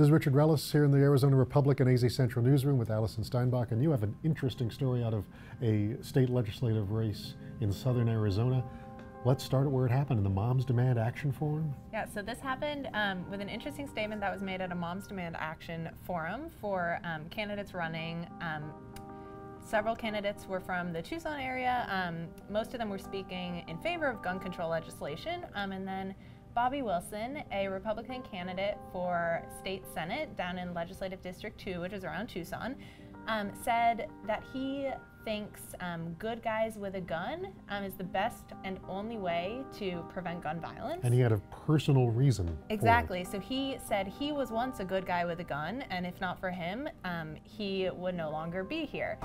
This is Richard Rellis here in the Arizona Republican AZ Central newsroom with Allison Steinbach, and you have an interesting story out of a state legislative race in southern Arizona. Let's start at where it happened, in the Moms Demand Action Forum. Yeah, so this happened with an interesting statement that was made at a Moms Demand Action Forum for candidates running. Several candidates were from the Tucson area. Most of them were speaking in favor of gun control legislation, and then Bobby Wilson, a Republican candidate for state senate down in Legislative District 2, which is around Tucson, said that he thinks good guys with a gun is the best and only way to prevent gun violence. And he had a personal reason. Exactly. So he said he was once a good guy with a gun, and if not for him, he would no longer be here.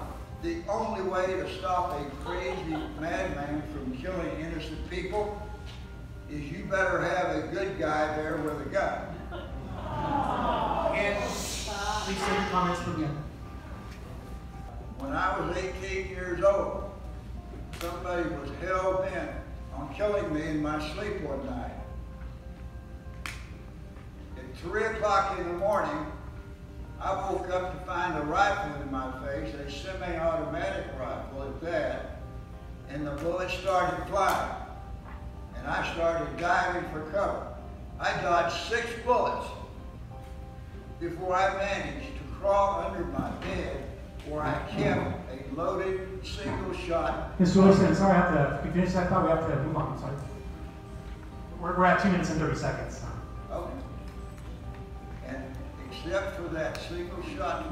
The only way to stop a crazy madman from killing innocent people is you better have a good guy there with a gun. And please take your comments from you. When I was 18 years old, somebody was hell-bent on killing me in my sleep one night. At 3 o'clock in the morning, I woke up to find a rifle in my face, a semi-automatic rifle at that, and the bullets started flying. And I started diving for cover. I dodged 6 bullets before I managed to crawl under my bed, where I kept a loaded single shot. Mr. Wilson, sorry, if you finish that thought, we have to move on. Sorry. We're at 2 minutes and 30 seconds. Okay. And except for that single shot,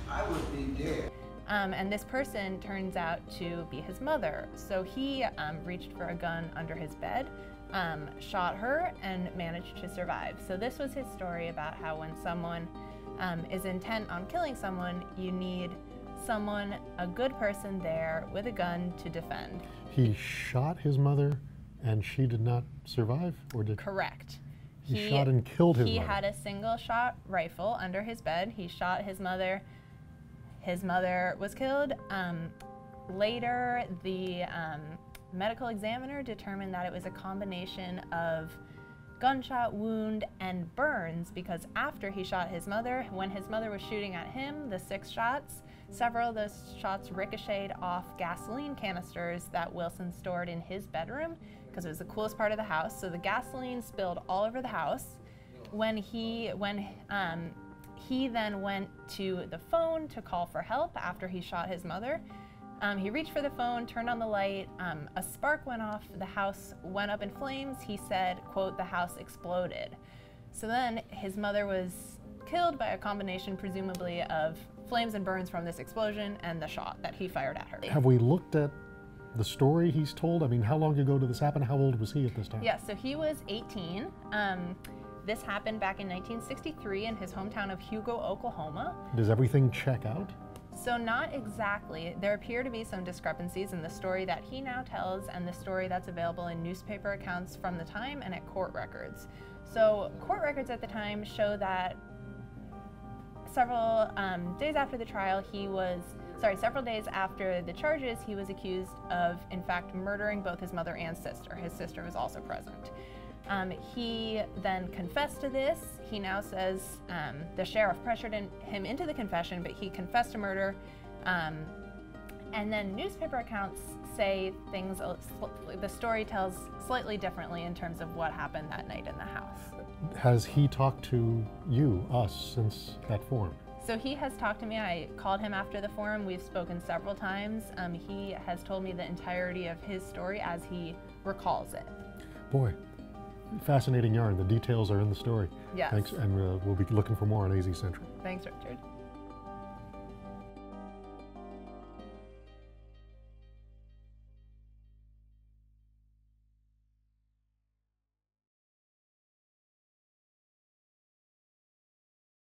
I would be dead. And this person turns out to be his mother. So he reached for a gun under his bed, shot her, and managed to survive. So this was his story about how when someone is intent on killing someone, you need someone, a good person there with a gun to defend. He shot his mother and she did not survive, or did? Correct. He shot and killed his mother. He had a single shot rifle under his bed. He shot his mother. His mother was killed. Later, the medical examiner determined that it was a combination of gunshot wound and burns, because after he shot his mother, when his mother was shooting at him, the 6 shots, several of those shots ricocheted off gasoline canisters that Wilson stored in his bedroom, because it was the coolest part of the house. So the gasoline spilled all over the house. When he then went to the phone to call for help after he shot his mother. He reached for the phone, turned on the light, a spark went off, the house went up in flames. He said, quote, "the house exploded." So then his mother was killed by a combination, presumably, of flames and burns from this explosion and the shot that he fired at her. Have we looked at the story he's told? I mean, how long ago did this happen? How old was he at this time? Yeah, so he was 18. This happened back in 1963 in his hometown of Hugo, Oklahoma. Does everything check out? So not exactly. There appear to be some discrepancies in the story that he now tells and the story that's available in newspaper accounts from the time and at court records. So court records at the time show that several days after the trial, several days after the charges, he was accused of, in fact, murdering both his mother and sister. His sister was also present. He then confessed to this. He now says the sheriff pressured him into the confession, but he confessed to murder. And then newspaper accounts say things, the story tells slightly differently in terms of what happened that night in the house. Has he talked to you, us, since that forum? So he has talked to me. I called him after the forum. We've spoken several times. He has told me the entirety of his story as he recalls it. Boy, fascinating yarn. The details are in the story. Yes. Thanks, and we'll be looking for more on AZ Central. Thanks, Richard.